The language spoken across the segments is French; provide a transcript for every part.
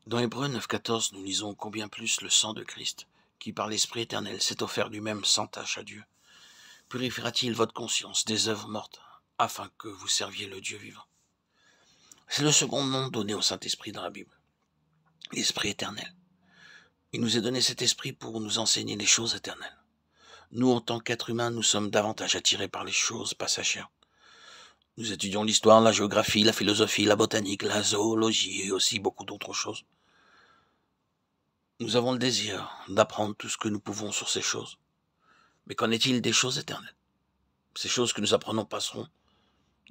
Dans Hébreux 9,14, nous lisons combien plus le sang de Christ, qui par l'Esprit éternel s'est offert lui-même sans tache à Dieu, purifiera-t-il votre conscience des œuvres mortes, afin que vous serviez le Dieu vivant. C'est le second nom donné au Saint-Esprit dans la Bible, l'Esprit éternel. Il nous est donné cet esprit pour nous enseigner les choses éternelles. Nous, en tant qu'êtres humains, nous sommes davantage attirés par les choses passagères. Nous étudions l'histoire, la géographie, la philosophie, la botanique, la zoologie et aussi beaucoup d'autres choses. Nous avons le désir d'apprendre tout ce que nous pouvons sur ces choses. Mais qu'en est-il des choses éternelles? Ces choses que nous apprenons passeront.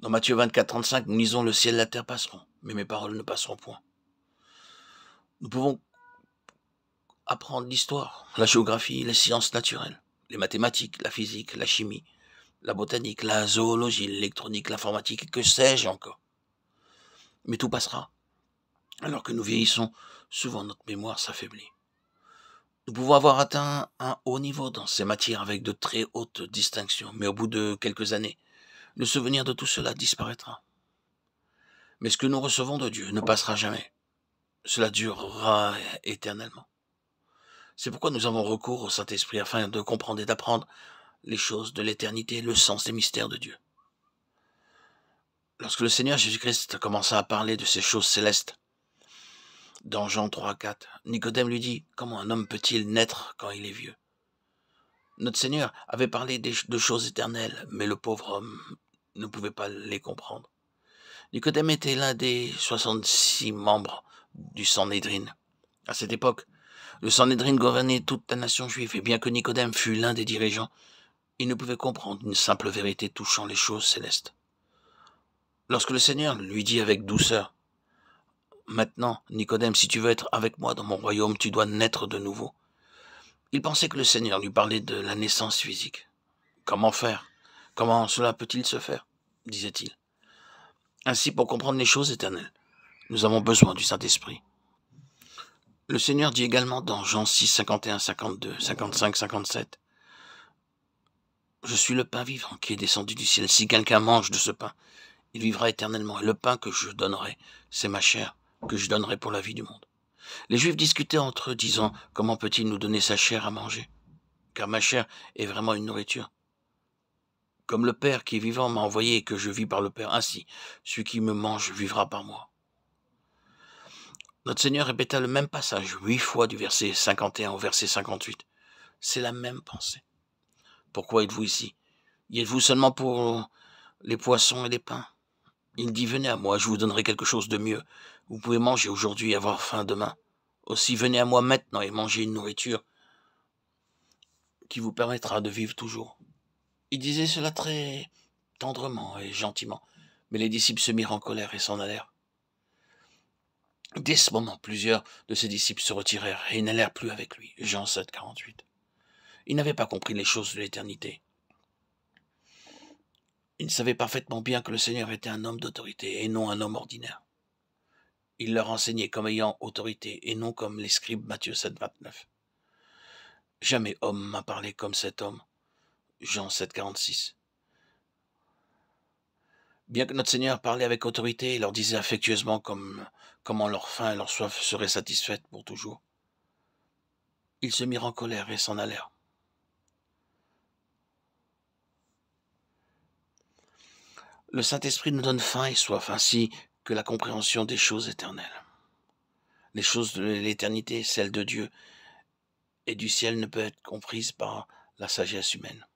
Dans Matthieu 24,35, nous lisons « Le ciel et la terre passeront, mais mes paroles ne passeront point ». Nous pouvons apprendre l'histoire, la géographie, les sciences naturelles, les mathématiques, la physique, la chimie, la botanique, la zoologie, l'électronique, l'informatique et que sais-je encore. Mais tout passera. Alors que nous vieillissons, souvent notre mémoire s'affaiblit. Nous pouvons avoir atteint un haut niveau dans ces matières avec de très hautes distinctions, mais au bout de quelques années, le souvenir de tout cela disparaîtra. Mais ce que nous recevons de Dieu ne passera jamais. Cela durera éternellement. C'est pourquoi nous avons recours au Saint-Esprit afin de comprendre et d'apprendre les choses de l'éternité, le sens des mystères de Dieu. Lorsque le Seigneur Jésus-Christ commença à parler de ces choses célestes, dans Jean 3,4, Nicodème lui dit « Comment un homme peut-il naître quand il est vieux ?» Notre Seigneur avait parlé de choses éternelles, mais le pauvre homme ne pouvait pas les comprendre. Nicodème était l'un des 66 membres du Sanhédrin. À cette époque, le Sanhédrin gouvernait toute la nation juive, et bien que Nicodème fût l'un des dirigeants, il ne pouvait comprendre une simple vérité touchant les choses célestes. Lorsque le Seigneur lui dit avec douceur, « Maintenant, Nicodème, si tu veux être avec moi dans mon royaume, tu dois naître de nouveau. » Il pensait que le Seigneur lui parlait de la naissance physique. « Comment faire? Comment cela peut-il se faire ?» disait-il. Ainsi, pour comprendre les choses éternelles, nous avons besoin du Saint-Esprit. Le Seigneur dit également dans Jean 6, 51, 52, 55, 57, « Je suis le pain vivant qui est descendu du ciel. Si quelqu'un mange de ce pain, il vivra éternellement. Et le pain que je donnerai, c'est ma chair, que je donnerai pour la vie du monde. » Les Juifs discutaient entre eux, disant, « Comment peut-il nous donner sa chair à manger? Car ma chair est vraiment une nourriture. Comme le Père qui est vivant m'a envoyé et que je vis par le Père, ainsi, celui qui me mange vivra par moi. » Notre Seigneur répéta le même passage 8 fois du verset 51 au verset 58. C'est la même pensée. Pourquoi êtes-vous ici? Y êtes-vous seulement pour les poissons et les pains? Il dit, venez à moi, je vous donnerai quelque chose de mieux. Vous pouvez manger aujourd'hui et avoir faim demain. Aussi, venez à moi maintenant et mangez une nourriture qui vous permettra de vivre toujours. Il disait cela très tendrement et gentiment, mais les disciples se mirent en colère et s'en allèrent. Dès ce moment, plusieurs de ses disciples se retirèrent et n'allèrent plus avec lui. Jean 7, 48. Ils n'avaient pas compris les choses de l'éternité. Ils savaient parfaitement bien que le Seigneur était un homme d'autorité et non un homme ordinaire. Il leur enseignait comme ayant autorité et non comme les scribes Matthieu 7, 29. Jamais homme m'a parlé comme cet homme. Jean 7, 46. Bien que notre Seigneur parlait avec autorité et leur disait affectueusement comment leur faim et leur soif seraient satisfaites pour toujours, ils se mirent en colère et s'en allèrent. Le Saint-Esprit nous donne faim et soif, ainsi que la compréhension des choses éternelles. Les choses de l'éternité, celles de Dieu et du ciel, ne peuvent être comprises par la sagesse humaine.